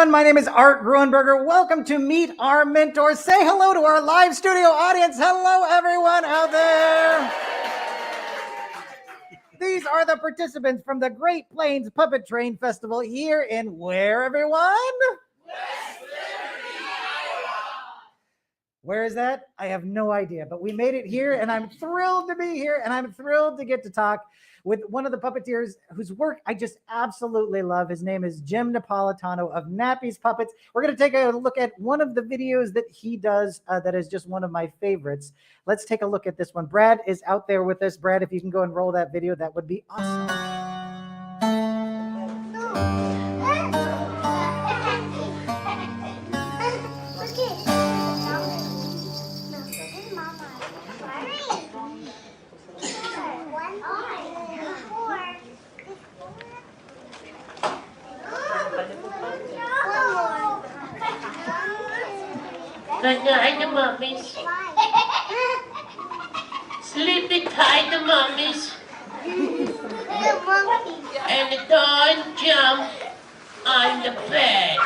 everyone. My name is Art Gruenberger. Welcome to Meet Our Mentors. Say hello to our live studio audience. Hello, everyone out there. These are the participants from the Great Plains Puppet Train Festival here in where, everyone? Where is that? I have no idea, but we made it here, and I'm thrilled to be here, and I'm thrilled to get to talk with one of the puppeteers whose work I just absolutely love. His name is Jim Napolitano of Nappy's Puppets. We're going to take a look at one of the videos that he does that is just one of my favorites. Let's take a look at this one. Brad is out there with us. Brad, if you can go and roll that video, that would be awesome. Good night, the mummies. Sleepy tight, the mummies. And don't jump on the bed.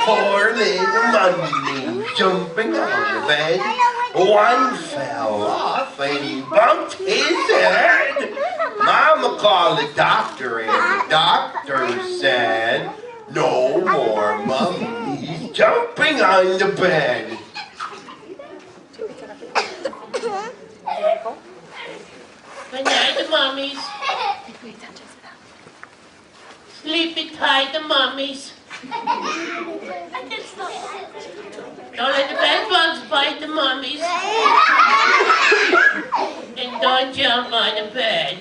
Poor little mummy jumping on the bed. One fell off and he bumped his head. Mama called the doctor and the doctor said, no more mummies jumping on the bed. Good night, the mummies. Sleepy tight, the mummies. Don't let the bed bugs bite the mummies. And don't jump on the bed.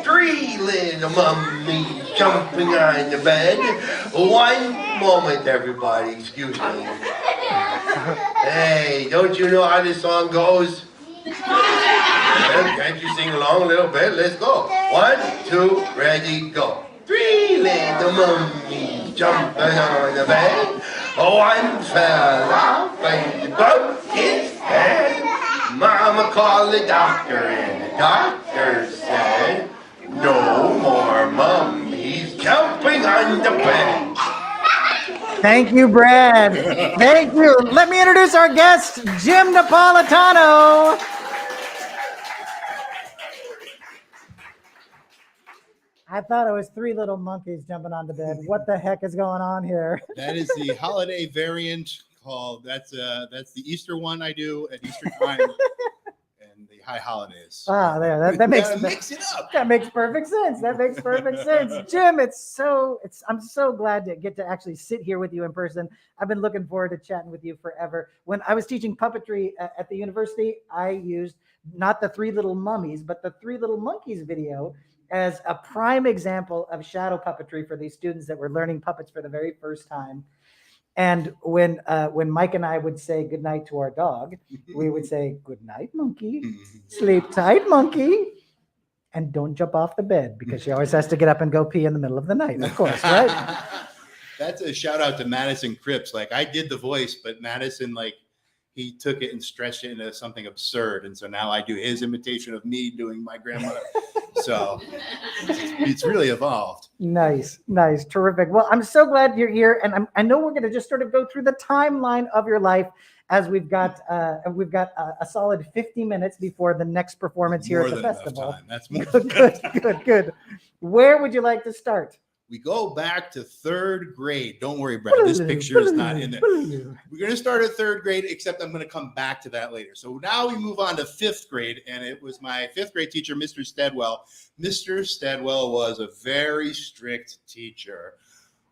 Three little mummies jumping on the bed. One moment, everybody, excuse me. Hey, don't you know how this song goes? Can't you sing along a little bit? Let's go. 1, 2, ready, go. Three little mummies jumping on the bed. One fell off and bumped his head. Mama called the doctor and the doctor said, no more mummies jumping on the bed. Thank you, Brad. Thank you. Let me introduce our guest, Jim Napolitano. I thought it was three little monkeys jumping on the bed. What the heck is going on here? That is the holiday variant called, that's the Easter one I do at Easter time and the high holidays. Ah, there. That makes mix it up. That makes perfect sense. That makes perfect sense. Jim, I'm so glad to get to actually sit here with you in person. I've been looking forward to chatting with you forever. When I was teaching puppetry at the university, I used not the Three Little Mummies, but the Three Little Monkeys video as a prime example of shadow puppetry for these students that were learning puppets for the very first time. And when Mike and I would say goodnight to our dog, we would say, good night, monkey, sleep tight, monkey, and don't jump off the bed, because she always has to get up and go pee in the middle of the night, of course, right? That's a shout out to Madison Cripps. Like, I did the voice, but Madison, like, he took it and stretched it into something absurd. And so now I do his imitation of me doing my grandmother. So it's really evolved. Nice. Terrific. Well, I'm so glad you're here. And I know we're going to just sort of go through the timeline of your life, as we've got a solid 50 minutes before the next performance here at the festival. That's more Good. Where would you like to start? We go back to third grade. Don't worry, Brad. This picture is not in there. We're going to start at third grade, except I'm going to come back to that later. So now we move on to fifth grade, and it was my fifth grade teacher, Mr. Steadwell. Mr. Steadwell was a very strict teacher,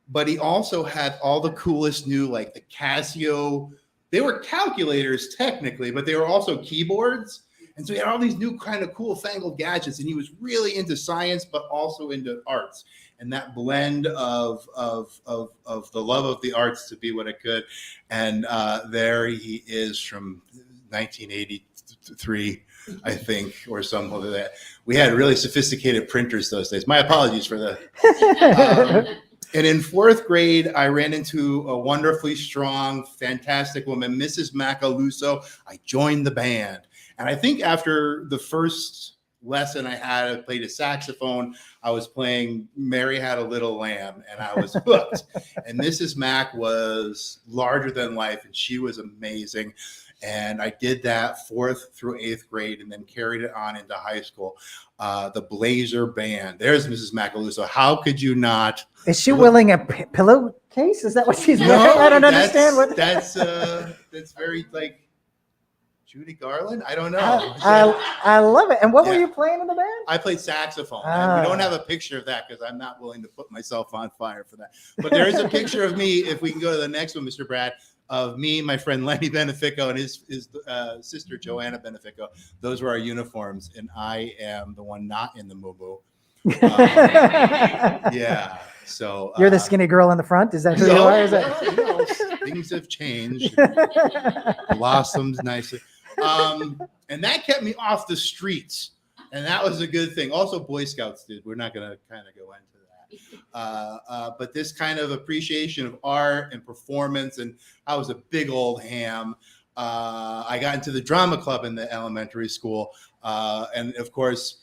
but he also had all the coolest new, like the Casio. They were calculators technically, but they were also keyboards. And so he had all these new kind of cool fangled gadgets, and he was really into science, but also into arts. And that blend of the love of the arts to be what it could. And there he is from 1983, I think, or something like that. We had really sophisticated printers those days. My apologies for the. And in fourth grade, I ran into a wonderfully strong, fantastic woman, Mrs. Macaluso. I joined the band. And I think after the first lesson I played a saxophone. I was playing Mary Had a Little Lamb, and I was hooked. And Mrs. Mack was larger than life, and she was amazing. And I did that 4th through 8th grade and then carried it on into high school. The Blazer Band. There's Mrs. Macaluso. How could you not? Is she willing a pillowcase? Is that what she's wearing? I don't understand what. That's very like Judy Garland. I don't know. I love it. And what were you playing in the band? I played saxophone. And we don't have a picture of that because I'm not willing to put myself on fire for that. But there is a picture of me, if we can go to the next one, Mr. Brad, of me, my friend Lenny Benefico, and his sister Joanna Benefico. Those were our uniforms, and I am the one not in the moo-moo. Yeah. So you're the skinny girl in the front. Is that who you are? Is that... no, things have changed, blossomed nicely, and that kept me off the streets, and that was a good thing. Also, Boy Scouts did. We're not going to kind of go into that, but this kind of appreciation of art and performance, and I was a big old ham. I got into the drama club in the elementary school, and of course.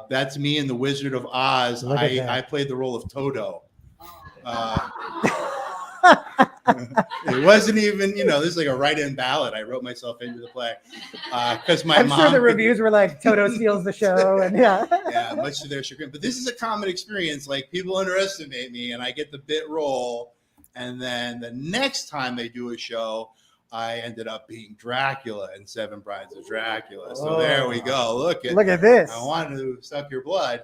That's me in The Wizard of Oz. I played the role of Toto. It wasn't even, this is like a write-in ballot. I wrote myself into the play because I'm sure the reviews were like, Toto steals the show. And yeah, much to their chagrin. But this is a common experience. Like, people underestimate me, and I get the bit role. And then the next time they do a show, I ended up being Dracula in 7 Brides of Dracula. So there we go. Look at this. I wanted to suck your blood.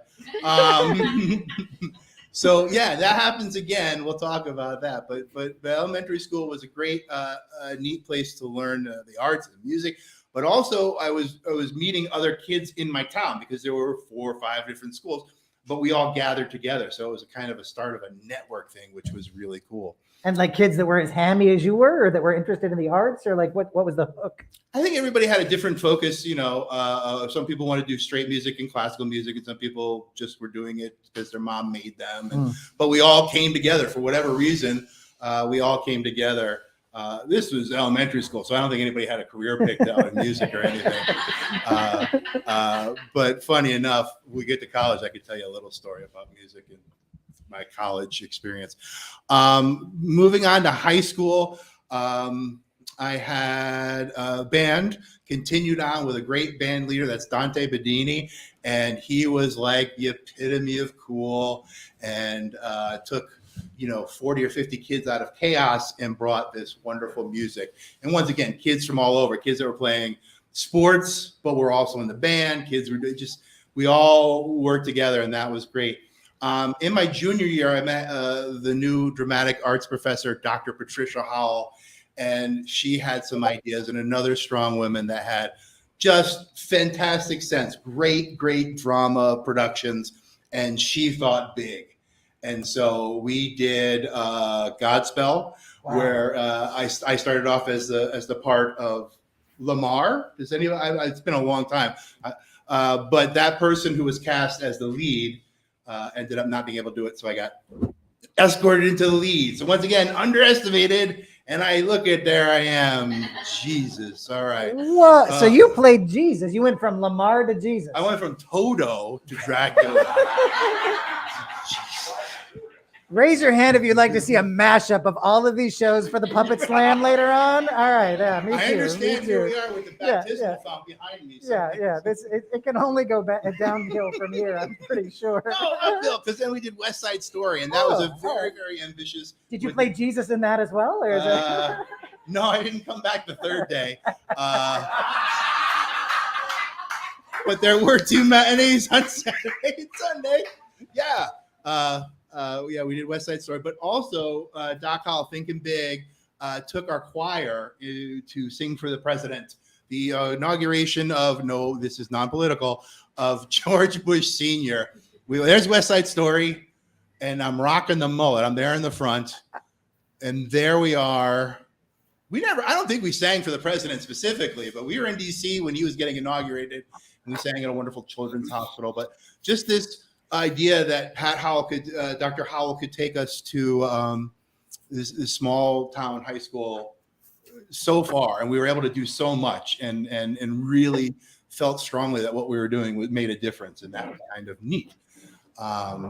So yeah, that happens again. We'll talk about that. But the elementary school was a great, neat place to learn the arts and music. But also, I was meeting other kids in my town because there were 4 or 5 different schools. But we all gathered together, so it was a kind of a start of a network thing, which was really cool. And like kids that were as hammy as you were, or that were interested in the arts, or like what was the hook? I think everybody had a different focus. Some people want to do straight music and classical music, and some people just were doing it because their mom made them. But we all came together for whatever reason. We all came together. This was elementary school, so I don't think anybody had a career picked out in music or anything. But funny enough, we get to college, I could tell you a little story about music and my college experience. Moving on to high school, I had a band, continued on with a great band leader, that's Dante Bedini, and he was like the epitome of cool, and took 40 or 50 kids out of chaos and brought this wonderful music. And once again, kids from all over, kids that were playing sports, but were also in the band. Kids were we all worked together, and that was great. In my junior year, I met the new dramatic arts professor, Dr. Patricia Howell, and she had some ideas, and another strong woman that had just fantastic sense, great drama productions, and she thought big. And so we did Godspell, where I started off as the part of Lamar. Does anyone? It's been a long time, but that person who was cast as the lead ended up not being able to do it, so I got escorted into the lead. So once again, underestimated, and I look at there I am, Jesus. All right. What? So you played Jesus. You went from Lamar to Jesus. I went from Toto to Dracula. Raise your hand if you'd like to see a mashup of all of these shows for the Puppet Slam later on. All right, yeah, me too. I understand me here too. we are with the baptismal font behind me. So It can only go downhill from here, I'm pretty sure. No, uphill, because then we did West Side Story, and that was a very ambitious. Did you play Jesus in that as well? Or is it... No, I didn't come back the third day. But there were 2 matinees on Saturday and Sunday. Yeah. We did West Side Story, but also Doc Hall, thinking big, took our choir to sing for the president. The inauguration of, no, this is non-political, of George Bush Sr. There's West Side Story, and I'm rocking the mullet. I'm there in the front, and there we are. I don't think we sang for the president specifically, but we were in D.C. when he was getting inaugurated, and we sang at a wonderful children's hospital. But just this idea that Dr. Howell could take us to this small town high school so far, and we were able to do so much, and really felt strongly that what we were doing made a difference, and that was kind of neat.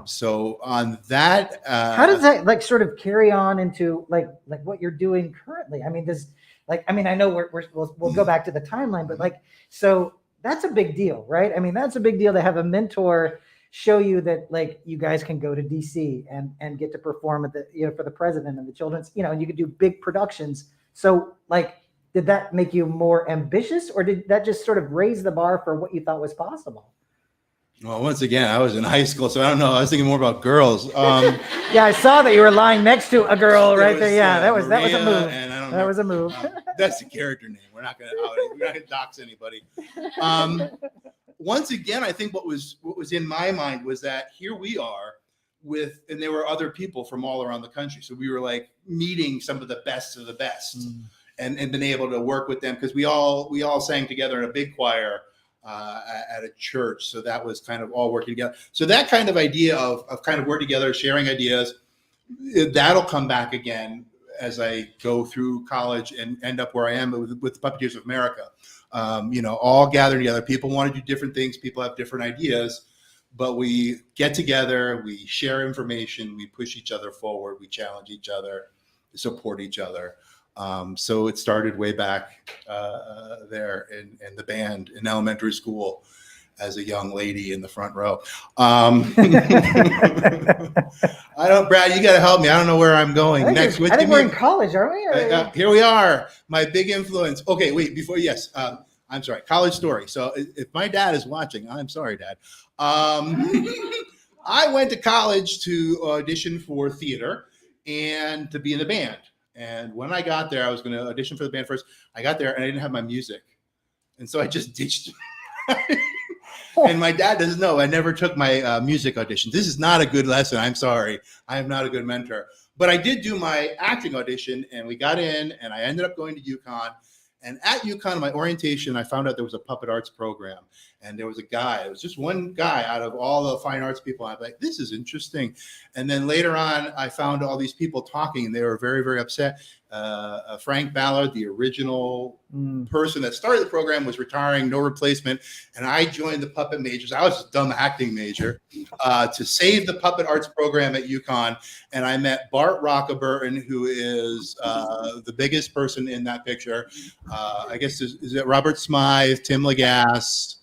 So on that, how does that like sort of carry on into like what you're doing currently? I mean, I know we'll go back to the timeline, but like, so that's a big deal, right? I mean, that's a big deal to have a mentor show you that like you guys can go to DC and get to perform at the, for the president and the children's, and you could do big productions. So like, did that make you more ambitious, or did that just sort of raise the bar for what you thought was possible? Well, once again, I was in high school, so I don't know. I was thinking more about girls. Yeah, I saw that you were lying next to a girl right there. Yeah, that was a Maria, move. And I don't that was a move. That's the character name. We're not gonna dox anybody. Once again, I think what was in my mind was that here we are and there were other people from all around the country. So we were like meeting some of the best of the best, and been able to work with them, because we all sang together in a big choir at a church. So that was kind of all working together. So that kind of idea of kind of work together, sharing ideas, that'll come back again as I go through college and end up where I am with Puppeteers of America. All gathered together. People want to do different things. People have different ideas, but we get together, we share information, we push each other forward, we challenge each other, support each other. So it started way back there in the band in elementary school as a young lady in the front row. Brad, you got to help me. I don't know where I'm going next. I think we're in college, aren't we? Here we are. My big influence. Okay, wait, yes. I'm sorry. College story. So if my dad is watching, I'm sorry, Dad. I went to college to audition for theater and to be in the band. And when I got there, I was going to audition for the band first. I got there and I didn't have my music. And so I just ditched. And my dad doesn't know I never took my music audition. This is not a good lesson. I'm sorry. I am not a good mentor. But I did do my acting audition, and we got in, and I ended up going to UConn. And at UConn, my orientation, I found out there was a puppet arts program. And there was a guy, it was just one guy out of all the fine arts people. I'm like, this is interesting. And then later on, I found all these people talking, and they were very, very upset. Frank Ballard, the original person that started the program, was retiring, no replacement. And I joined the puppet majors. I was a dumb acting major to save the puppet arts program at UConn. And I met Bart Rockaburton, who is the biggest person in that picture. I guess, is it Robert Smythe, Tim Lagasse?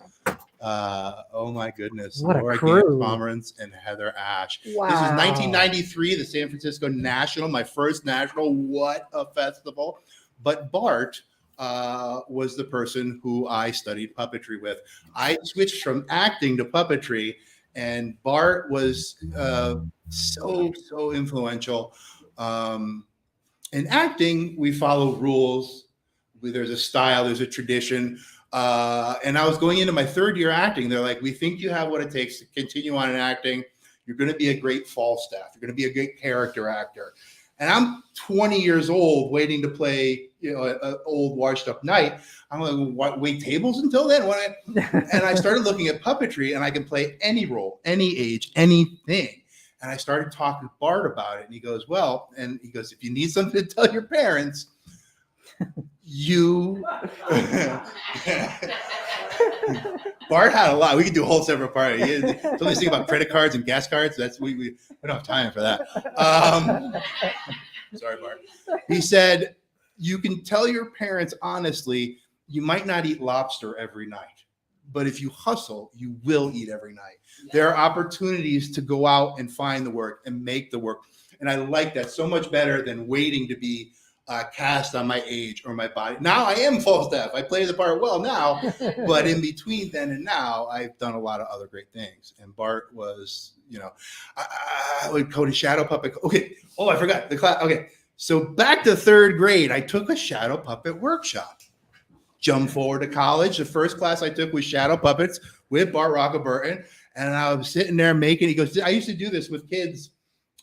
Oh my goodness. What Laura a crew. Pomerantz and Heather Ash. Wow. This is 1993, the San Francisco National, my first national. What a festival. But Bart was the person who I studied puppetry with. I switched from acting to puppetry, and Bart was so influential. In acting, we follow rules. There's a style, there's a tradition. And I was going into my third year acting. They're like, we think you have what it takes to continue on in acting. You're going to be a great Falstaff. You're going to be a great character actor. And I'm 20 years old waiting to play, an old washed up knight. I'm like, what, wait tables until then? And I started looking at puppetry, and I can play any role, any age, anything. And I started talking to Bart about it. And he goes, if you need something to tell your parents, Bart had a lot. We could do a whole separate party. Somebody's thinking about credit cards and gas cards. We don't have time for that. Sorry, Bart. He said, you can tell your parents honestly, you might not eat lobster every night, but if you hustle, you will eat every night. There are opportunities to go out and find the work and make the work. And I like that so much better than waiting to be cast on my age or my body. Now I am Falstaff. I play the part well now, but in between then and now, I've done a lot of other great things. And Bart was, I would go to shadow puppet. Okay. Oh, I forgot the class. Okay. So back to third grade, I took a shadow puppet workshop. Jump forward to college. The first class I took was shadow puppets with Bart Rockaburton. And I was sitting there making, he goes, I used to do this with kids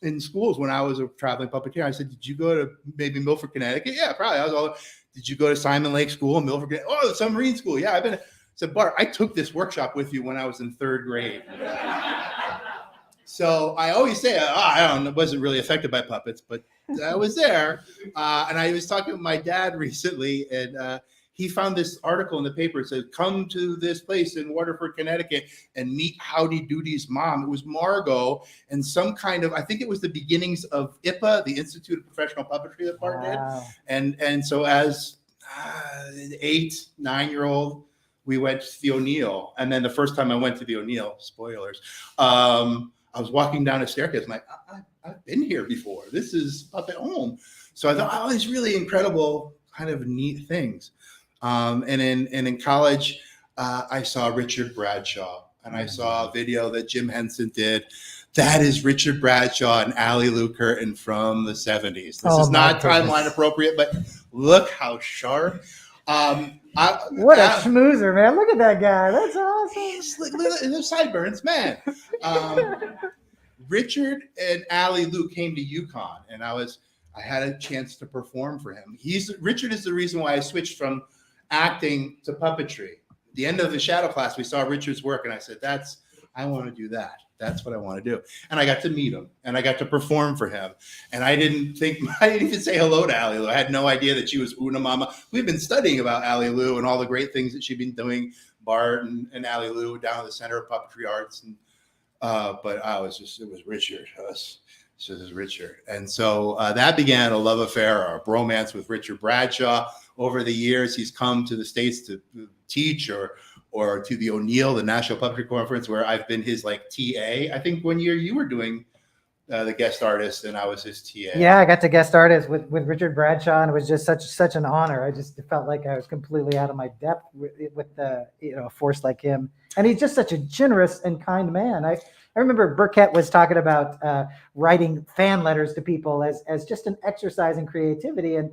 in schools when I was a traveling puppeteer. I said, did you go to maybe Milford, Connecticut? Yeah, probably. Did you go to Simon Lake School in Milford, Connecticut? Oh, the submarine school. Yeah, I said, Bart, I took this workshop with you when I was in third grade. So I always say, wasn't really affected by puppets, but I was there. And I was talking with my dad recently, and he found this article in the paper. It said, come to this place in Waterford, Connecticut, and meet Howdy Doody's mom. It was Margot, and some kind of, I think it was the beginnings of IPA, the Institute of Professional Puppetry that Bart did. And so as an 8, 9-year-old, we went to the O'Neill. And then the first time I went to the O'Neill, spoilers, I was walking down a staircase. I'm like, I've been here before. This is Puppet Home. So I thought, oh, these really incredible kind of neat things. And in college, I saw Richard Bradshaw, and I saw a video that Jim Henson did. That is Richard Bradshaw and Ally Lou Curtin from the 70s. This is not timeline appropriate, but look how sharp. What a schmoozer, man. Look at that guy. That's awesome. Look at the sideburns, man. Richard and Ally Lou came to UConn, and I had a chance to perform for him. Richard is the reason why I switched from acting to puppetry. At the end of the shadow class, we saw Richard's work, and I said, I want to do that. That's what I want to do. And I got to meet him, and I got to perform for him. And I didn't even say hello to Ally Lou. I had no idea that she was Una Mama. We've been studying about Ally Lou and all the great things that she'd been doing, Bart and Ally Lou down at the Center of Puppetry Arts. And but it was Richard. This is Richard. And so that began a love affair, or a bromance with Richard Bradshaw. Over the years, he's come to the States to teach or to the O'Neill, the National Puppetry Conference, where I've been his like TA. I think one year you were doing the guest artist, and I was his TA. Yeah, I got to guest artist with Richard Bradshaw, and it was just such an honor. I just felt like I was completely out of my depth with a force like him. And he's just such a generous and kind man. I remember Burkett was talking about writing fan letters to people as just an exercise in creativity. And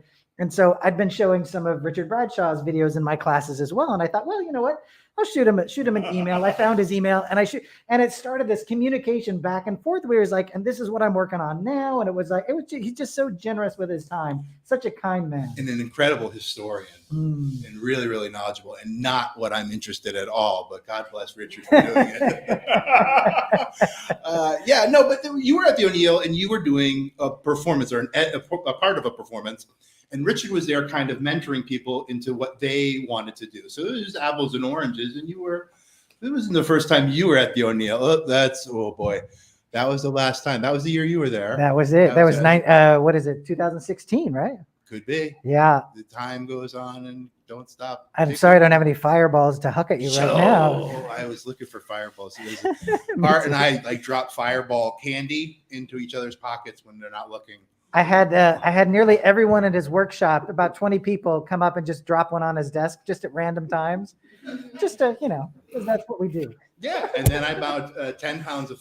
so I'd been showing some of Richard Bradshaw's videos in my classes as well. And I thought, well, you know what? I'll shoot him an email. I found his email, and it started this communication back and forth where he was like, and this is what I'm working on now. And he's just so generous with his time. Such a kind man. And an incredible historian and really, really knowledgeable, and not what I'm interested at all, but God bless Richard for doing it. But you were at the O'Neill and you were doing a performance, or a part of a performance. And Richard was there kind of mentoring people into what they wanted to do. So it was apples and oranges. And it wasn't the first time you were at the O'Neill. Oh boy. That was the last time. That was the year you were there. That was it. That was 2016, right? Could be. Yeah. The time goes on and don't stop. I'm sorry I don't have any fireballs to huck at you right now. I was looking for fireballs. Art and I drop fireball candy into each other's pockets when they're not looking. I had nearly everyone at his workshop, about 20 people, come up and just drop one on his desk just at random times, just to, because that's what we do. Yeah, and then I bought 10 pounds of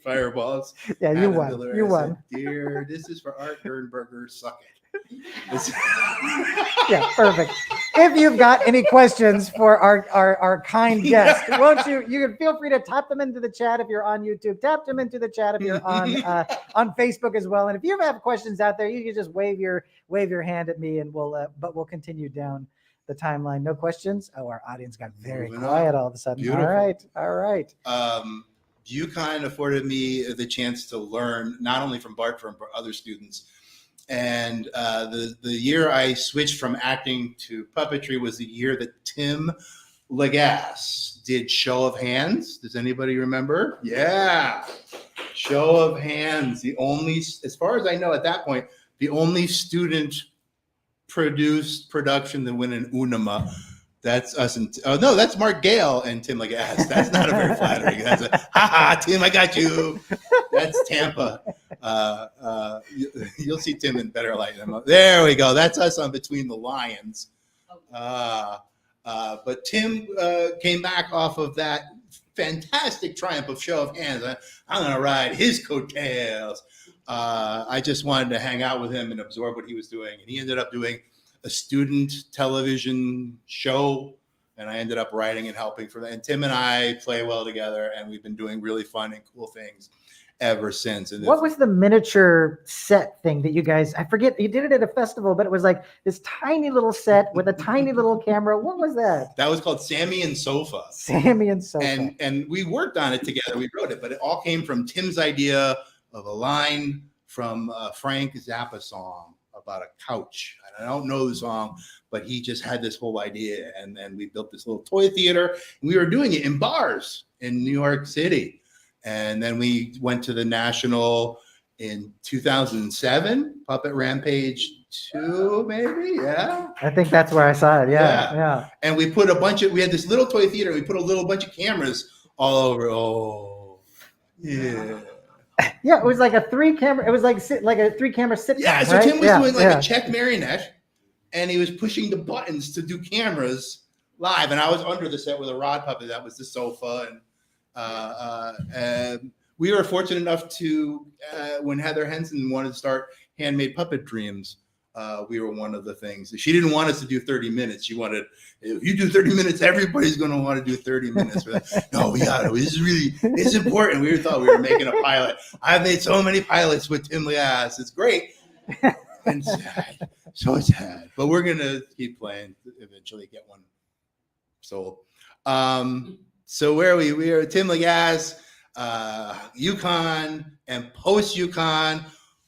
fireballs. Yeah, you won. You won. Dear, this is for Art Gernberger. Suck it. Yeah, perfect. If you've got any questions for our kind guest, won't you can feel free to tap them into the chat if you're on YouTube, tap them into the chat if you're on Facebook as well. And if you have questions out there, you can just wave your hand at me, and we'll continue down the timeline. No questions? Oh, our audience got very quiet all of a sudden. Beautiful. All right. UConn afforded me the chance to learn not only from Bart, from other students. And the year I switched from acting to puppetry was the year that Tim Lagasse did Show of Hands. Does anybody remember? Yeah. Show of Hands. The only, as far as I know at that point, the only student produced production that win an UNAMA. That's us. No, that's Mark Gale and Tim Lagasse. That's not a very flattering. That's Tim, I got you. That's Tampa. You'll see Tim in better light. There we go. That's us on Between the Lions. But Tim came back off of that fantastic triumph of Show of Hands. I'm going to ride his coattails. I just wanted to hang out with him and absorb what he was doing. And he ended up doing a student television show, and I ended up writing and helping for that. And Tim and I play well together, and we've been doing really fun and cool things. ever since. And What was the miniature set thing that you guys, I forget, you did it at a festival, but it was like this tiny little set with a tiny little camera. What was that? that was called Sammy and Sofa. Sammy and Sofa. And we worked on it together. We wrote it, but it all came from Tim's idea of a line from a Frank Zappa song about a couch. And I don't know the song, but he just had this whole idea. And then we built this little toy theater. And we were doing it in bars in New York City. And then we went to the National in 2007, Puppet Rampage 2, maybe. Yeah. I think that's where I saw it. Yeah. Yeah. And we put we had this little toy theater. We put a little bunch of cameras all over. Oh, yeah. Yeah. It was like a 3-camera. It was like a 3-camera sitcom. Yeah. So right? Tim was doing like a Czech marionette, and he was pushing the buttons to do cameras live. And I was under the set with a rod puppet. That was the sofa. And we were fortunate enough to, when Heather Henson wanted to start Handmade Puppet Dreams, we were one of the things. She didn't want us to do 30 minutes. She wanted, if you do 30 minutes, everybody's going to want to do 30 minutes. No, we got it. It's important. We thought we were making a pilot. I've made so many pilots with Tim Lias. It's great. And sad. So sad. But we're going to keep playing, eventually get one sold. So where are we? We are Tim Lias, UConn, and post UConn.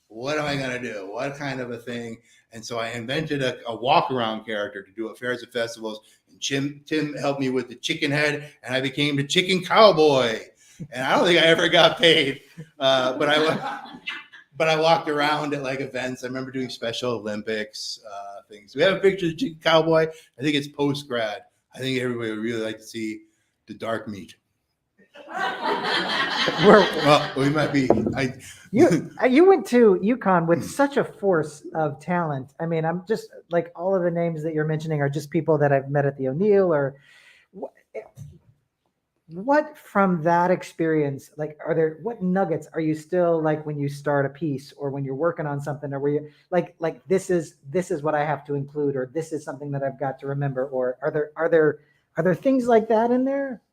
What am I going to do? What kind of a thing? And so I invented a walk-around character to do at fairs and festivals. And Tim helped me with the chicken head, and I became the chicken cowboy. And I don't think I ever got paid, but I walked around at like events. I remember doing Special Olympics things. We have a picture of the chicken cowboy. I think it's post-grad. I think everybody would really like to see the dark meat. Well, we might be. You went to UConn with such a force of talent. I mean, I'm just like all of the names that you're mentioning are just people that I've met at the O'Neill. Or what from that experience? Like, what nuggets are you still like when you start a piece or when you're working on something, or where you like this is what I have to include, or this is something that I've got to remember, or are there things like that in there?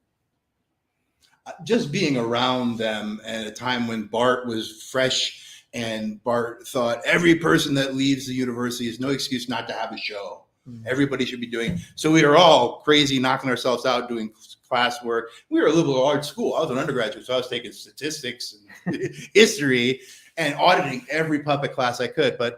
Just being around them at a time when Bart was fresh, and Bart thought every person that leaves the university is no excuse not to have a show. Mm-hmm. Everybody should be doing. So we were all crazy, knocking ourselves out, doing classwork. We were a liberal arts school. I was an undergraduate, so I was taking statistics and history and auditing every puppet class I could. But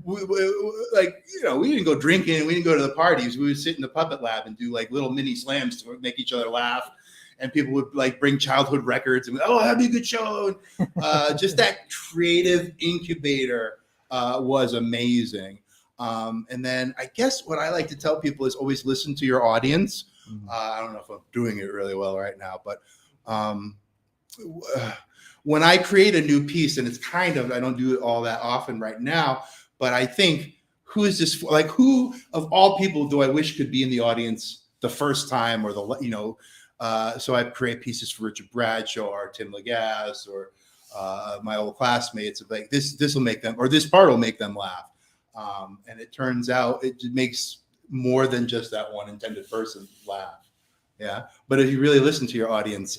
we didn't go drinking. We didn't go to the parties. We would sit in the puppet lab and do like little mini slams to make each other laugh. And people would like bring childhood records and that'd be a good show. Just that creative incubator was amazing. And then I guess what I like to tell people is always listen to your audience. Mm-hmm. I don't know if I'm doing it really well right now, but when I create a new piece, and it's I don't do it all that often right now, but I think, who is this for? Like, who of all people do I wish could be in the audience the first time, or so I create pieces for Richard Bradshaw or Tim Lias or my old classmates. Like this will make them, or this part will make them laugh. And it turns out it makes more than just that one intended person laugh. Yeah. But if you really listen to your audience,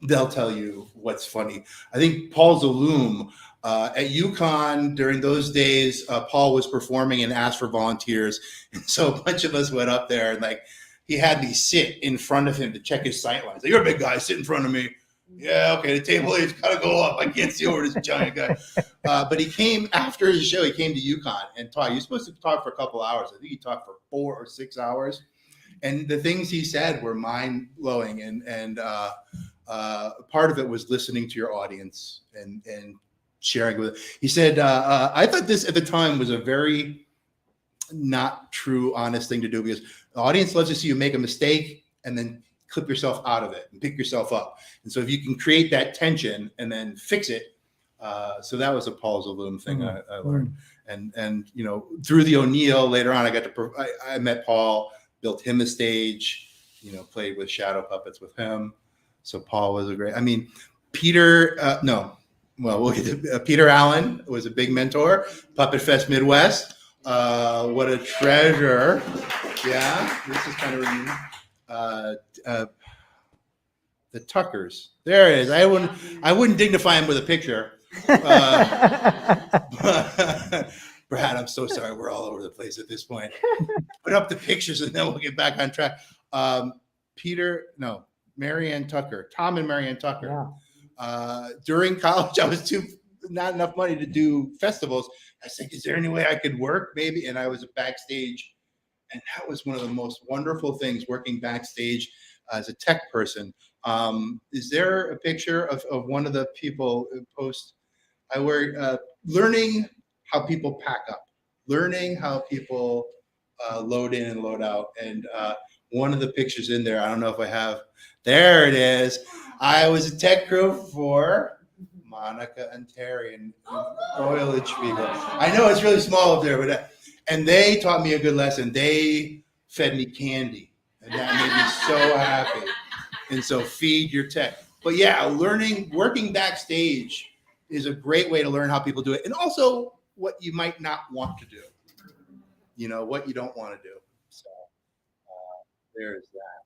they'll tell you what's funny. I think Paul Zaloom at UConn during those days, Paul was performing and asked for volunteers. And so a bunch of us went up there and he had me sit in front of him to check his sight lines. Like, you're a big guy, sit in front of me. Yeah, okay, the table is gotta go up. I can't see over this giant guy. But he came after his show, he came to UConn and taught. You're supposed to talk for a couple hours. I think he talked for 4 or 6 hours. And the things he said were mind-blowing. And part of it was listening to your audience and sharing with it. He said, I thought this at the time was a very not true, honest thing to do, because the audience loves to see you make a mistake and then clip yourself out of it and pick yourself up. And so if you can create that tension and then fix it, so that was a Paul Zaloom thing I learned. And through the O'Neill later on, I met Paul, built him a stage, played with shadow puppets with him. So Paul was Peter Allen was a big mentor. Puppet Fest Midwest. What a treasure. Yeah, this is kind of the Tuckers. There it is. I wouldn't dignify him with a picture. Brad, I'm so sorry. We're all over the place at this point. Put up the pictures and then we'll get back on track. Marianne Tucker, Tom and Marianne Tucker. Yeah. During college, I was not enough money to do festivals. I said, is there any way I could work maybe? And I was backstage. And that was one of the most wonderful things, working backstage as a tech person. Is there a picture of one of the people who post? I were learning how people pack up, learning how people load in and load out. And one of the pictures in there, I don't know if I have, there it is. I was a tech crew for Monica and Terry and Foliage people. I know it's really small up there, but and they taught me a good lesson. They fed me candy, and that made me so happy. And so feed your tech. But yeah, working backstage is a great way to learn how people do it, and also what you might not want to do. You know, what you don't want to do. So there's that.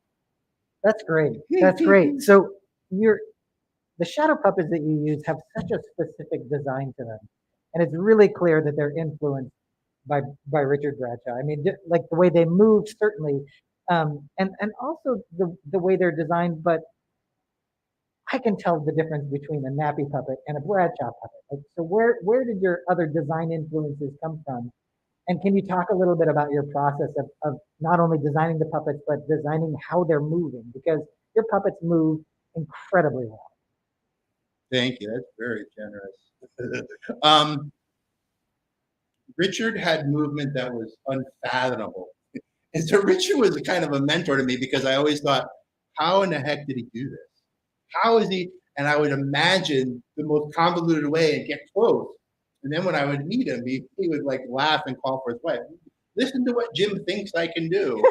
That's great. That's great. So the shadow puppets that you use have such a specific design to them, and it's really clear that they're influenced by Richard Bradshaw. I mean, like the way they move, certainly, and also the way they're designed. But I can tell the difference between a Nappy puppet and a Bradshaw puppet. Like, so where did your other design influences come from? And can you talk a little bit about your process of not only designing the puppets, but designing how they're moving? Because your puppets move incredibly well. Thank you. That's very generous. Richard had movement that was unfathomable. And so Richard was a kind of a mentor to me because I always thought, how in the heck did he do this? How is he? And I would imagine the most convoluted way and get close. And then when I would meet him, he would like laugh and call for his wife. Listen to what Jim thinks I can do.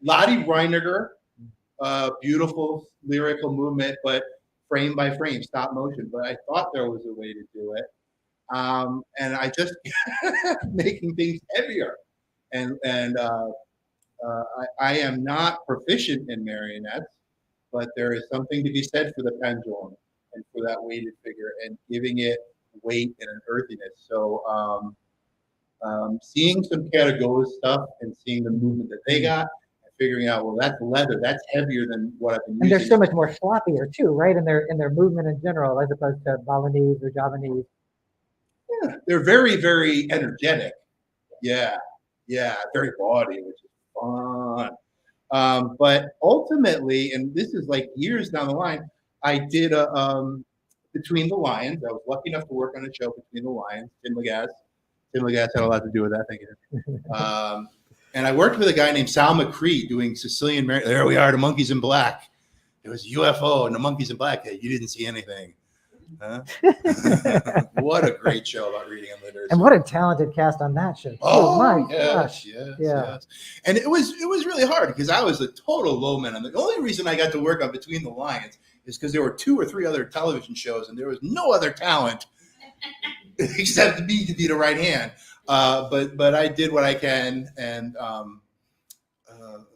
Lottie Reiniger, beautiful lyrical movement, but frame by frame, stop motion. But I thought there was a way to do it. And I just making things heavier. And I am not proficient in marionettes, but there is something to be said for the pendulum and for that weighted figure and giving it weight and an earthiness. So seeing some Catagola stuff and seeing the movement that they got and figuring out, well, that's leather, that's heavier than what I've been using. And they're so much more floppier too, right? In their movement in general, as opposed to Balinese or Javanese. Yeah, they're very, very energetic. Yeah, very body, which is fun. But ultimately, and this is like years down the line, I did a Between the Lions. I was lucky enough to work on a show Between the Lions. Tim Lagasse had a lot to do with that. Thank you. And I worked with a guy named Sal McCree doing Sicilian. There we are, the monkeys in black. It was UFO and the monkeys in black. Hey, you didn't see anything. Huh? What a great show about reading and literacy. And what a talented cast on that show. Oh my gosh. Yes. And it was really hard because I was a total low man. The only reason I got to work on Between the Lions is because there were 2 or 3 other television shows and there was no other talent except me to be the right hand. But I did what I can. And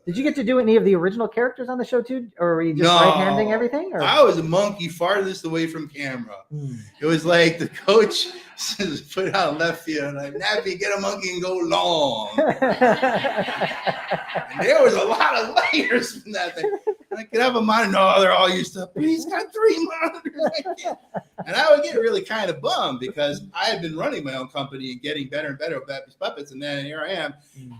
did you get to do any of the original characters on the show too, or were you just right-handing everything? Or? I was a monkey farthest away from camera. It was like the coach put out left field and like, Nappy, get a monkey and go long. And there was a lot of layers from that thing. I could have a monitor. No, they're all used up. He's got 3 monitors. And I would get really kind of bummed because I had been running my own company and getting better and better at these puppets. And then here I am.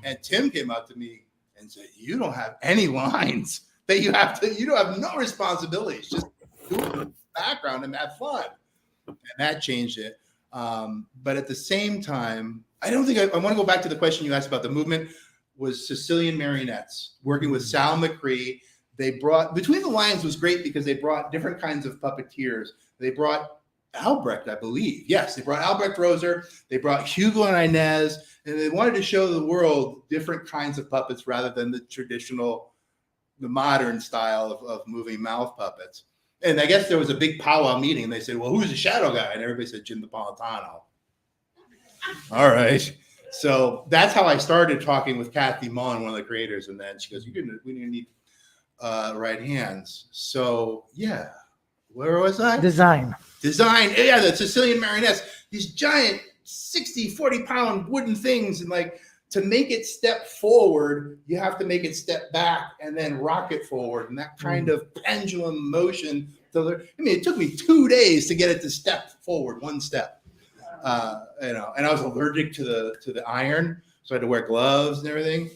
And Tim came up to me and said, you don't have any lines that you don't have no responsibilities. Just do it in the background and have fun. And that changed it. But at the same time, I don't think I want to go back to the question you asked about the movement was Sicilian marionettes, working with Sal McCree. They brought Between the Lions was great because they brought different kinds of puppeteers. They brought Albrecht, I believe. Yes, they brought Albrecht Roser. They brought Hugo and Inez, and they wanted to show the world different kinds of puppets rather than the traditional, the modern style of moving mouth puppets. And I guess there was a big powwow meeting, and they said, well, who's the shadow guy? And everybody said, Jim Napolitano. All right. So that's how I started talking with Kathy Mon, one of the creators, and then she goes, we need right hands. So yeah, where was I? Design. Yeah, the Sicilian marionettes, these giant 40-pound wooden things, and like to make it step forward, you have to make it step back and then rock it forward, and that kind of pendulum motion. It took me 2 days to get it to step forward, one step. And I was allergic to the iron, so I had to wear gloves and everything.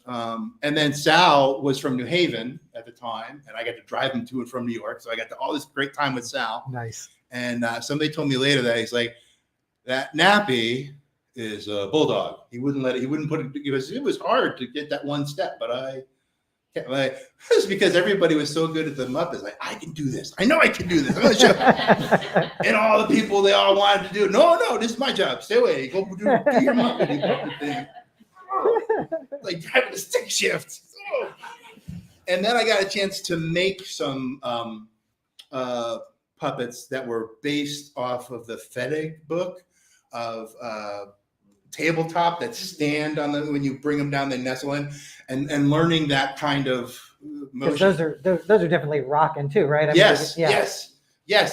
And then Sal was from New Haven at the time, and I got to drive him to and from New York, so I got all this great time with Sal. Nice. And somebody told me later that he's like, that Nappy is a bulldog. He wouldn't let it. He wouldn't put it. It was hard to get that one step, but I can't. Like, it's because everybody was so good at the Muppets. Like, I can do this. I know I can do this. I'm gonna show. And all the people, they all wanted to do it. No, this is my job. Stay away. Go do your Muppet thing. Like driving a stick shift. And then I got a chance to make some puppets that were based off of the Fedig book of tabletop that stand on when you bring them down, they nestle in, and learning that kind of motion. Those are definitely rocking too, right? Yes.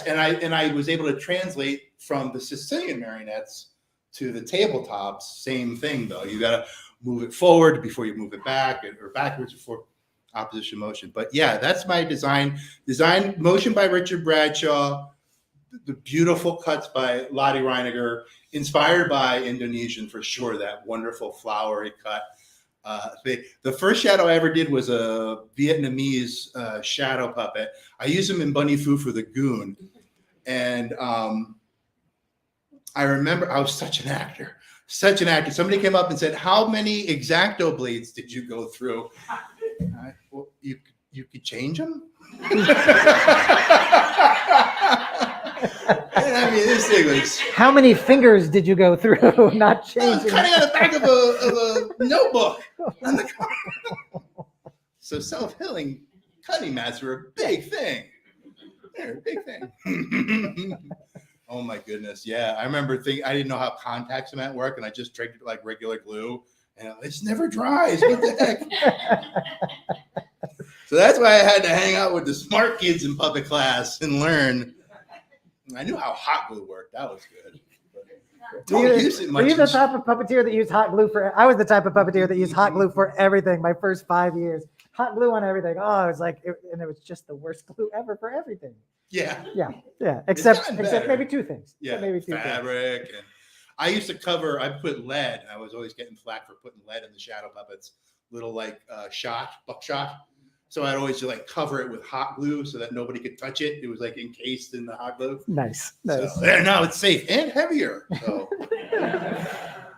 And I was able to translate from the Sicilian marionettes to the tabletops. Same thing though. You got to move it forward before you move it back, or backwards before opposition motion. But yeah, that's my design motion by Richard Bradshaw, the beautiful cuts by Lottie Reiniger, inspired by Indonesian for sure, that wonderful flowery cut. The first shadow I ever did was a Vietnamese shadow puppet. I used him in Bunny Foo for the Goon. And I remember I was such an actor. Somebody came up and said, how many X-Acto blades did you go through? Well, you could change them? And this thing was... How many fingers did you go through? Not changing. I was cutting on the back of a notebook. On the So self-healing cutting mats were a big thing. They're a big thing. Oh my goodness. Yeah. I remember I didn't know how contact cement worked, and I just treated it like regular glue, and it never dries. What the heck? So that's why I had to hang out with the smart kids in puppet class and learn. I knew how hot glue worked. That was good. Were you the type of puppeteer that used hot glue I was the type of puppeteer that used hot glue for everything. My first 5 years, hot glue on everything. Oh, it was like, and it was just the worst glue ever for everything. Yeah. Except maybe two things. Yeah. Maybe two fabric. And I used to I put lead. I was always getting flack for putting lead in the shadow puppets. Little buckshot. So I'd always just like cover it with hot glue so that nobody could touch it. It was like encased in the hot glue. Nice. So, now it's safe and heavier.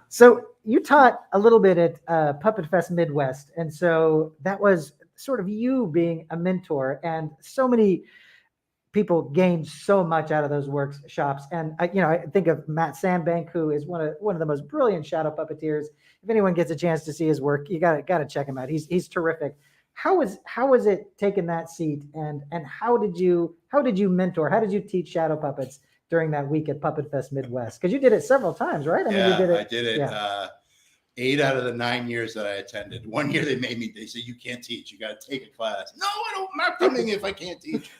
So you taught a little bit at Puppet Fest Midwest, and so that was sort of you being a mentor, and so many people gained so much out of those workshops. And I think of Matt Sandbank, who is one of the most brilliant shadow puppeteers. If anyone gets a chance to see his work, you got to check him out. He's terrific. How was it taking that seat, and how did you mentor? How did you teach shadow puppets during that week at Puppet Fest Midwest? Because you did it several times, right? I did it. Yeah. 8 out of the 9 years that I attended. 1 year they said, you can't teach. You got to take a class. No, I'm not coming if I can't teach.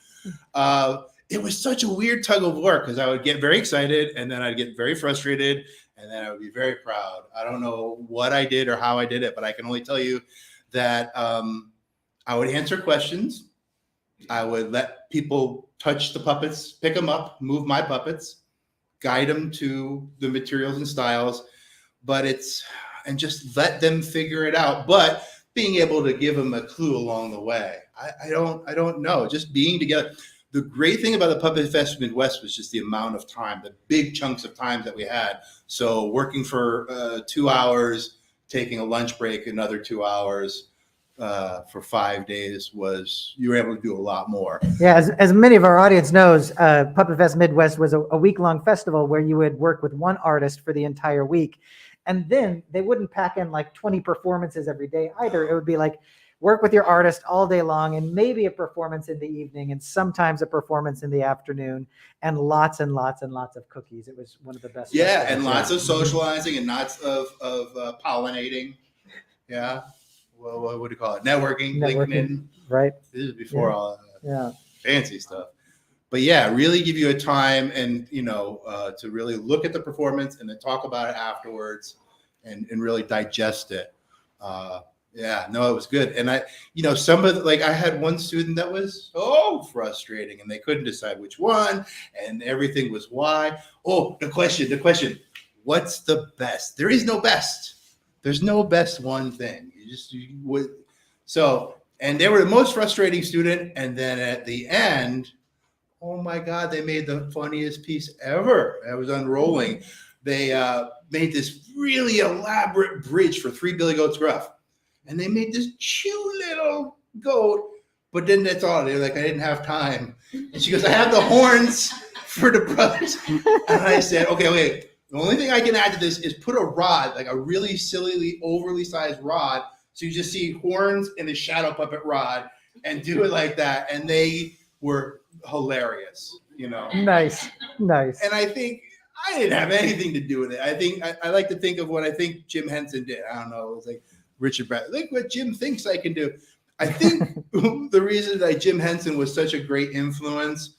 It was such a weird tug of war, because I would get very excited, and then I'd get very frustrated, and then I would be very proud. I don't know what I did or how I did it, but I can only tell you that I would answer questions. I would let people touch the puppets, pick them up, move my puppets, guide them to the materials and styles, and just let them figure it out. But being able to give them a clue along the way. I don't know. Just being together. The great thing about the Puppet Fest Midwest was just the amount of time, the big chunks of time that we had. So working for 2 hours, taking a lunch break, another 2 hours, for 5 days, you were able to do a lot more. Yeah, as many of our audience knows, Puppet Fest Midwest was a week-long festival where you would work with one artist for the entire week. And then they wouldn't pack in like 20 performances every day either. It would be like work with your artist all day long, and maybe a performance in the evening, and sometimes a performance in the afternoon, and lots and lots and lots of cookies. It was one of the best. Yeah, festivals. and lots of socializing and lots of pollinating. Yeah. Well, what do you call it? Networking. LinkedIn. Right. This is before all Yeah. fancy stuff. But yeah, really give you a time and, to really look at the performance and then talk about it afterwards and really digest it. Yeah, no, it was good. And I had one student that was so frustrating and they couldn't decide which one and everything was why. Oh, the question, what's the best? There is no best. There's no best one thing. And they were the most frustrating student. And then at the end, oh my God, they made the funniest piece ever. I was unrolling. They made this really elaborate bridge for 3 Billy Goats Gruff. And they made this cute little goat, but then that's all. They're like, I didn't have time. And she goes, I have the horns for the brothers. And I said, okay, wait. The only thing I can add to this is put a rod, like a really silly, overly sized rod. So you just see horns and a shadow puppet rod and do it like that. And they were hilarious, Nice. And I think I didn't have anything to do with it. I think I like to think of what I think Jim Henson did. I don't know. It was like Richard Brad. Look what Jim thinks I can do. I think the reason that Jim Henson was such a great influence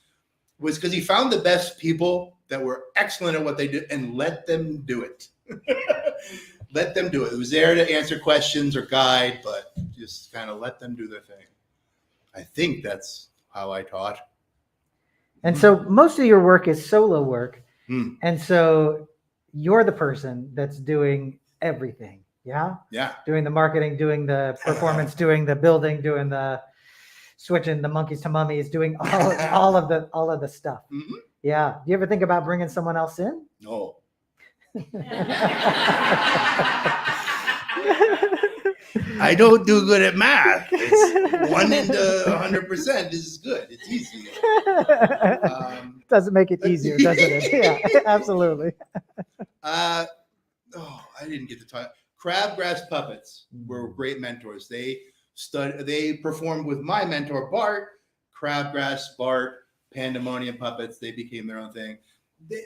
was because he found the best people that were excellent at what they did and let them do it. Let them do it. It was there to answer questions or guide, but just kind of let them do their thing. I think that's how I taught. And so most of your work is solo work. Hmm. And so you're the person that's doing everything. Yeah. Yeah. Doing the marketing, doing the performance, doing the building, doing the switching the monkeys to mummies, doing all of the stuff. Mm-hmm. Yeah. Do you ever think about bringing someone else in? No. I don't do good at math. It's 1 into 100%. This is good. It's easy. Doesn't make it easier, doesn't it? Yeah, absolutely. I didn't get to talk. Crabgrass Puppets were great mentors. They performed with my mentor, Bart. Crabgrass, Bart, Pandemonium Puppets. They became their own thing.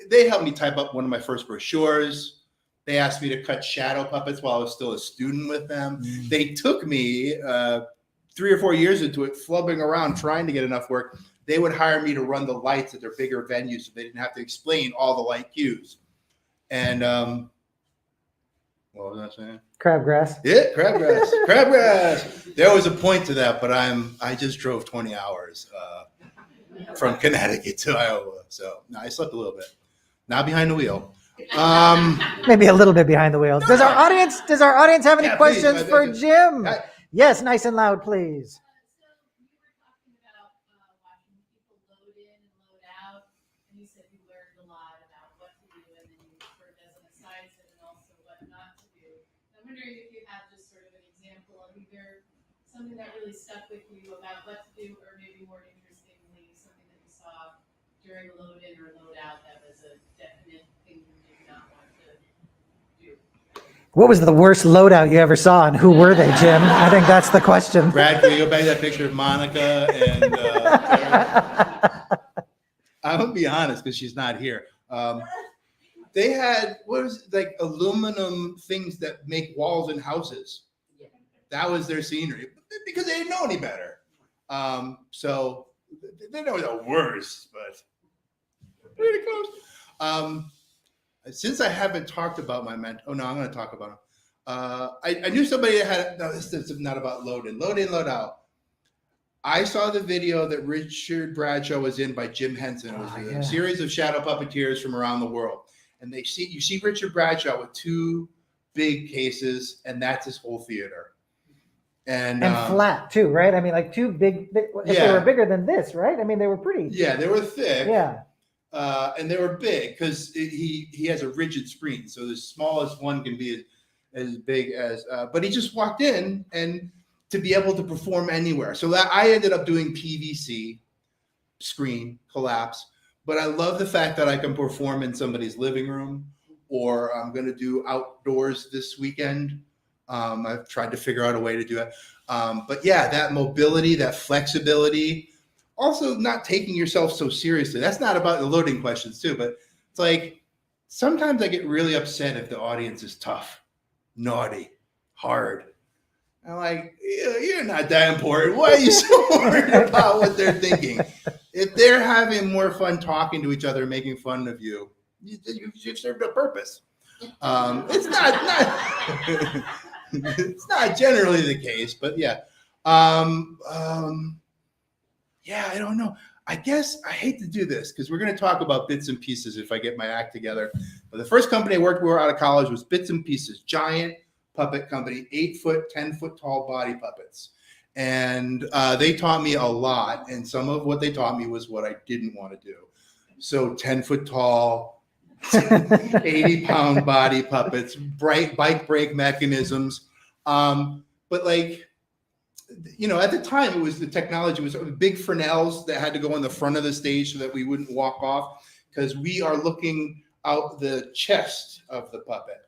They helped me type up one of my first brochures. They asked me to cut shadow puppets while I was still a student with them. They took me 3 or 4 years into it, flubbing around trying to get enough work. They would hire me to run the lights at their bigger venues so they didn't have to explain all the light cues. And what was I saying? Crabgrass. Yeah, crabgrass. There was a point to that, but I just drove 20 hours from Connecticut to Iowa. So no, I slept a little bit. Not behind the wheel. Maybe a little bit behind the wheel. Does our audience have any questions for Jim? Yes, nice and loud, please. You said you learned a lot about what to do, and then you sort of as an aside said and also what not to do. I'm wondering if you have just sort of an example of either something that really stuck with you about what to do, or maybe more interestingly, something that you saw during a load in or load out that was a definite thing you did not want to do. What was the worst loadout you ever saw, and who were they, Jim? I think that's the question. Brad, can you go back to that picture of Monica and I'm gonna be honest because she's not here. They had aluminum things that make walls in houses. That was their scenery because they didn't know any better. So they know the worst, but pretty close. Since I haven't talked about my mentor, I'm going to talk about him. I knew somebody that had. No, this is not about load in, load out. I saw the video that Richard Bradshaw was in by Jim Henson. It was a series of shadow puppeteers from around the world. And you see Richard Bradshaw with 2 big cases, and that's his whole theater. And flat too, right? I mean, like 2 big, if they were bigger than this, right? I mean, they were pretty. Yeah, they were thick. Yeah. And they were big because he has a rigid screen. So the smallest one can be as big as, but he just walked in and to be able to perform anywhere. So that I ended up doing PVC screen collapse, but I love the fact that I can perform in somebody's living room, or I'm going to do outdoors this weekend I've tried to figure out a way to do it. But yeah, that mobility, that flexibility, also not taking yourself so seriously. That's not about the loading questions too, but it's like sometimes I get really upset if the audience is tough, naughty, hard. I'm like, you're not that important. Why are you so worried about what they're thinking? If they're having more fun talking to each other, making fun of you, you've served a purpose. It's not it's not generally the case, but yeah. Yeah, I don't know. I guess I hate to do this because we're going to talk about Bits and Pieces if I get my act together. But the first company I worked with out of college was Bits and Pieces, giant puppet company, 8-foot, 10-foot tall body puppets. And they taught me a lot. And some of what they taught me was what I didn't want to do. So 10-foot tall, 80-pound body puppets, bright bike brake mechanisms. But like, you know, at the time, it was the technology was big Fresnels that had to go on the front of the stage so that we wouldn't walk off because we are looking out the chest of the puppet.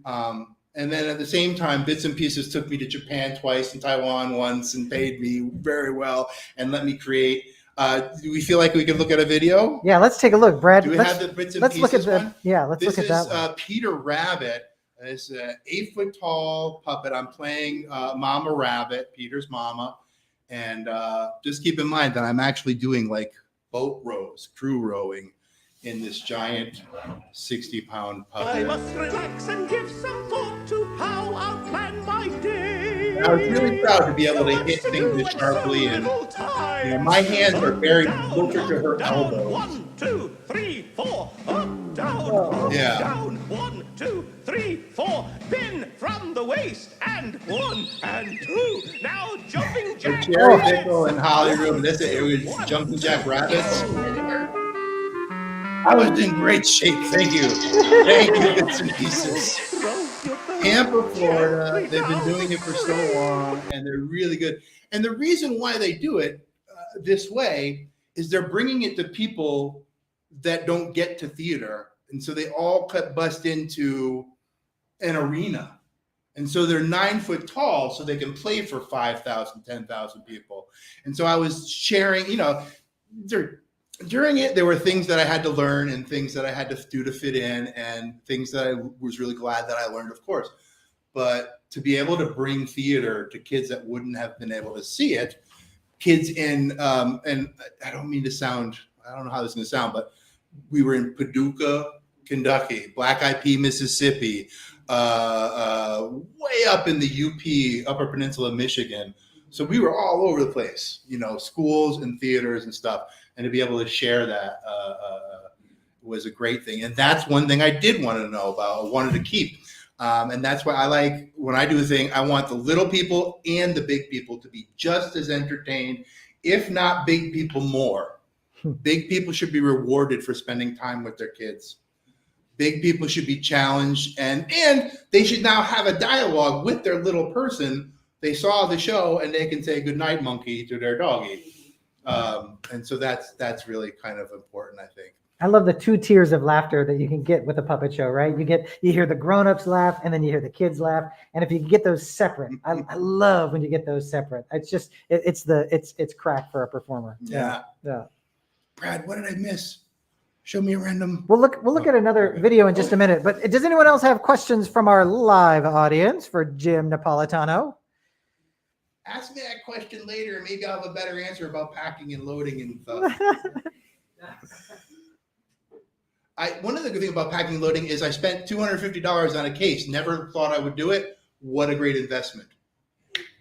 And then at the same time, Bits and Pieces took me to Japan twice and Taiwan once and paid me very well and let me create. Do we feel like we can look at a video? Yeah, let's take a look, Brad. Do we have the Bits and let's Pieces look at the one? yeah. Let's This look at is that one. Peter Rabbit. It's an 8-foot tall puppet. I'm playing Mama Rabbit, Peter's mama. And just keep in mind that I'm actually doing like boat rows, crew rowing in this giant 60-pound I puppet. must relax and give some thought to how I'll plan my day. I was really proud to be able to hit things as sharply, and you know, my hands are very closer to her elbows. 1, 2, 3, 4, up, down, up, Yeah. down, 1, 2, 3, 4, pin from the waist, and 1 and 2. Now jumping For jack. Jerry Pickle and Holly Room, it was Jumping Jack Rabbits. I was in great shape. Thank you. Thank you, Bits and Pieces. Tampa, Florida. They've been doing it for so long, and they're really good. And the reason why they do it this way is they're bringing it to people that don't get to theater, and so they all bust into an arena. And so they're 9 foot tall, so they can play for 5,000, 10,000 people. And so I was sharing, you know, during it, there were things that I had to learn and things that I had to do to fit in and things that I was really glad that I learned, of course. But to be able to bring theater to kids that wouldn't have been able to see it, kids in, and I don't mean to sound, I don't know how this is going to sound, but we were in Paducah, Kentucky, Black Eyed Peas, Mississippi, way up in the UP, Upper Peninsula, Michigan. So we were all over the place, you know, schools and theaters and stuff. And to be able to share that was a great thing. And that's one thing I did want to know about, I wanted to keep. And that's why I like, when I do a thing, I want the little people and the big people to be just as entertained, if not big people more. Big people should be rewarded for spending time with their kids. Big people should be challenged, and they should now have a dialogue with their little person. They saw the show and they can say good night, monkey, to their doggy. And so that's really kind of important, I think. I love the 2 tiers of laughter that you can get with a puppet show, right? You hear the grown-ups laugh and then you hear the kids laugh. And if you can get those separate, I love when you get those separate. It's just, it's crack for a performer. Yeah. Brad, what did I miss? Show me a random. We'll look at another video in just a minute, but does anyone else have questions from our live audience for Jim Napolitano? Ask me that question later. Maybe I'll have a better answer about packing and loading and stuff. One of the good things about packing and loading is I spent $250 on a case. Never thought I would do it. What a great investment.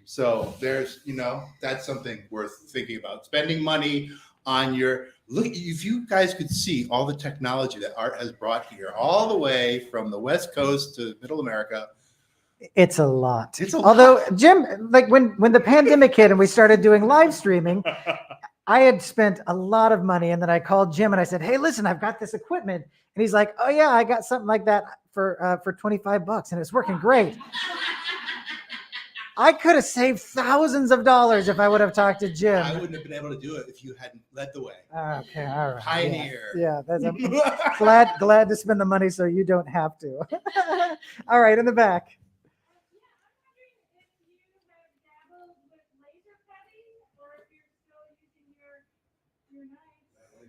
So there's, you know, that's something worth thinking about. Spending money on your, look, if you guys could see all the technology that Art has brought here, all the way from the West Coast to Middle America. It's a lot. It's a Although, lot. Jim, like when the pandemic hit and we started doing live streaming, I had spent a lot of money, and then I called Jim and I said, "Hey, listen, I've got this equipment," and he's like, "Oh yeah, I got something like that for $25, and it's working great." I could have saved thousands of dollars if I would have talked to Jim. I wouldn't have been able to do it if you hadn't led the way. Okay, all right. Pioneer. Yeah, that's glad to spend the money so you don't have to. All right, in the back.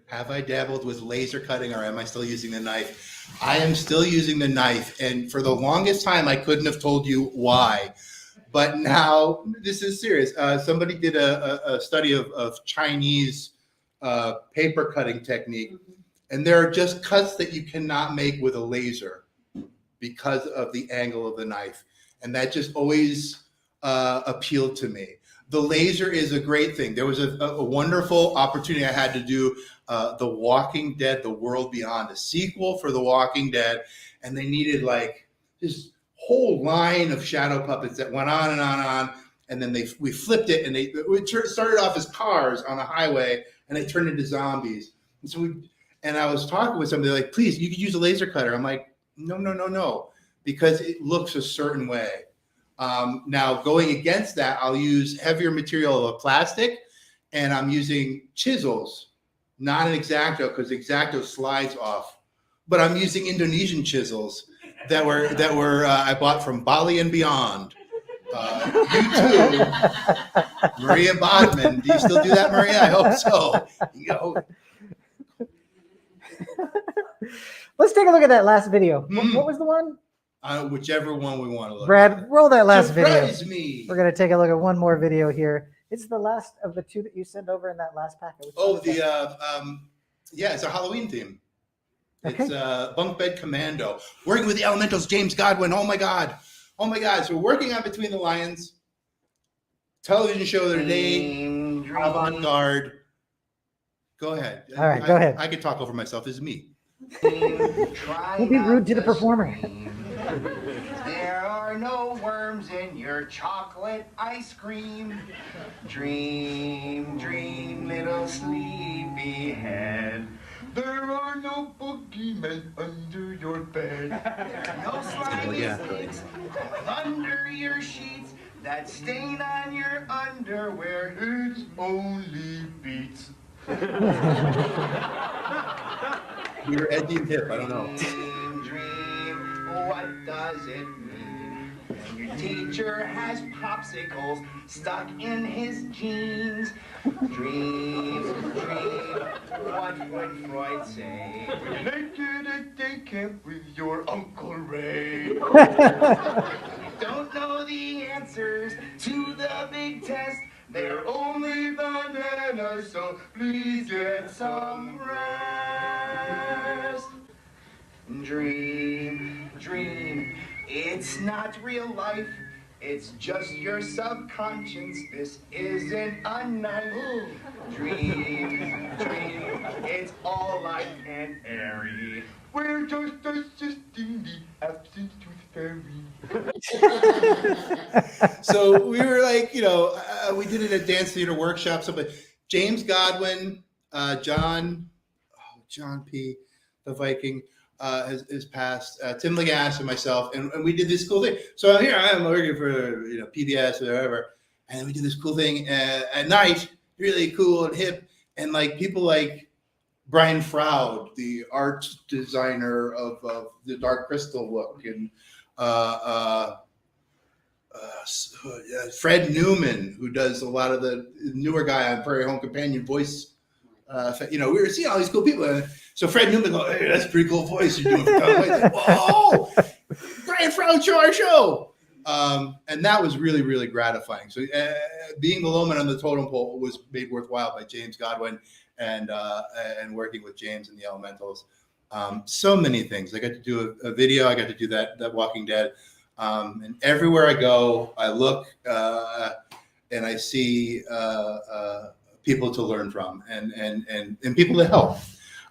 Have I dabbled with laser cutting or am I still using the knife? I am still using the knife. And for the longest time, I couldn't have told you why. But now, this is serious. Somebody did a study of Chinese paper cutting technique. And there are just cuts that you cannot make with a laser because of the angle of the knife. And that just always appealed to me. The laser is a great thing. There was a wonderful opportunity I had to do The Walking Dead, The World Beyond, a sequel for The Walking Dead. And they needed like this whole line of shadow puppets that went on and on and on. And then we flipped it and it started off as cars on a highway and they turned into zombies. And so I was talking with somebody like, please, you could use a laser cutter. I'm like, no, because it looks a certain way. Now, going against that, I'll use heavier material of plastic, and I'm using chisels, not an X-Acto because X-Acto slides off. But I'm using Indonesian chisels that were I bought from Bali and beyond. You too, Maria Bodman. Do you still do that, Maria? I hope so. Let's take a look at that last video. What was the one? Whichever one we want to look Brad, at. roll that last video. Surprise me. We're going to take a look at one more video here. It's the last of the two that you sent over in that last packet. It's a Halloween theme. Okay. It's Bunk Bed Commando. Working with the Elementals, James Godwin. Oh my God. So we're working on Between the Lions, television show of the day, avant-garde. Go ahead. All right, go ahead. I could talk over myself. This is me. Don't be rude to the performer. There are no worms in your chocolate ice cream. Dream, dream, little sleepyhead. There are no boogeymen under your bed. No slimy snakes under your sheets that stain on your underwear. It's only beats. We were edgy and hip. I don't know. Dream, what does it mean? When your teacher has popsicles stuck in his jeans. Dream, what would Freud say? When you're naked at day camp with your Uncle Ray. You don't know the answers to the big test. They're only bananas, so please get some rest. Dream, it's not real life. It's just your subconscious. This isn't a knife. Dream, it's all light and airy. We're just assisting the absent tooth fairy. So we were like, we did it at dance theater workshop. But James Godwin, John P, the Viking, has passed. Tim Lagasse and myself, and we did this cool thing. So here I am working for PBS or whatever, and we did this cool thing at night, really cool and hip, and like people like Brian Froud, the art designer of the Dark Crystal look, and Fred Newman, who does a lot of the newer guy on Prairie Home Companion voice. We were seeing all these cool people. So Fred Newman goes, "Hey, that's a pretty cool voice you're doing for Tom Waits." Like, whoa, Brian Froud, show our show. And that was really, really gratifying. So being the lowman on the totem pole was made worthwhile by James Godwin and working with James and the Elementals. So many things. I got to do a video. I got to do that Walking Dead. And everywhere I go, I look and I see people to learn from and people to help.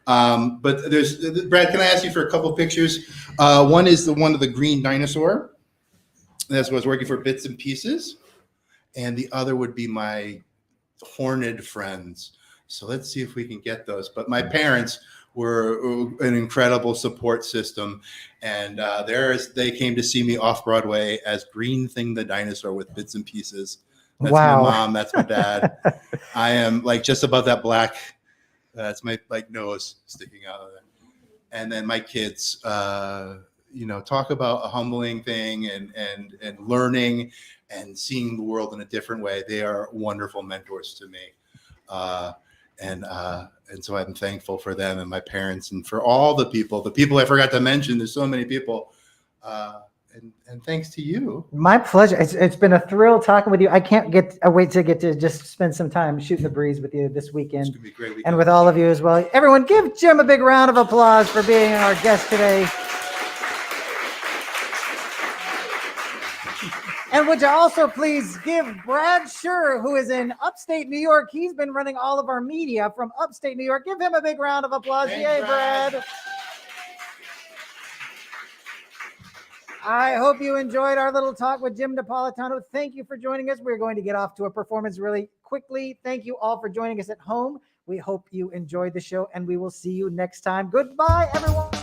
But there's Brad. Can I ask you for a couple of pictures? One is the one of the green dinosaur. That's what I was working for Bits and Pieces, and the other would be my horned friends. So let's see if we can get those. But my parents were an incredible support system, and they came to see me off Broadway as Green Thing the Dinosaur with Bits and Pieces. That's Wow. My mom. That's my dad. I am like just above that black. That's my nose sticking out of it. And then my kids, talk about a humbling thing and learning and seeing the world in a different way. They are wonderful mentors to me. And so I'm thankful for them and my parents and for all the people I forgot to mention. There's so many people. And thanks to you. My pleasure. It's been a thrill talking with you. I can't wait to get to just spend some time shooting the breeze with you this weekend. It's gonna be a great weekend. And with all of you as well. Everyone, give Jim a big round of applause for being our guest today. And would you also please give Brad Schur, who is in upstate New York, he's been running all of our media from upstate New York. Give him a big round of applause. Thanks, Yay, Brad. I hope you enjoyed our little talk with Jim Napolitano. Thank you for joining us. We're going to get off to a performance really quickly. Thank you all for joining us at home. We hope you enjoyed the show, and we will see you next time. Goodbye, everyone.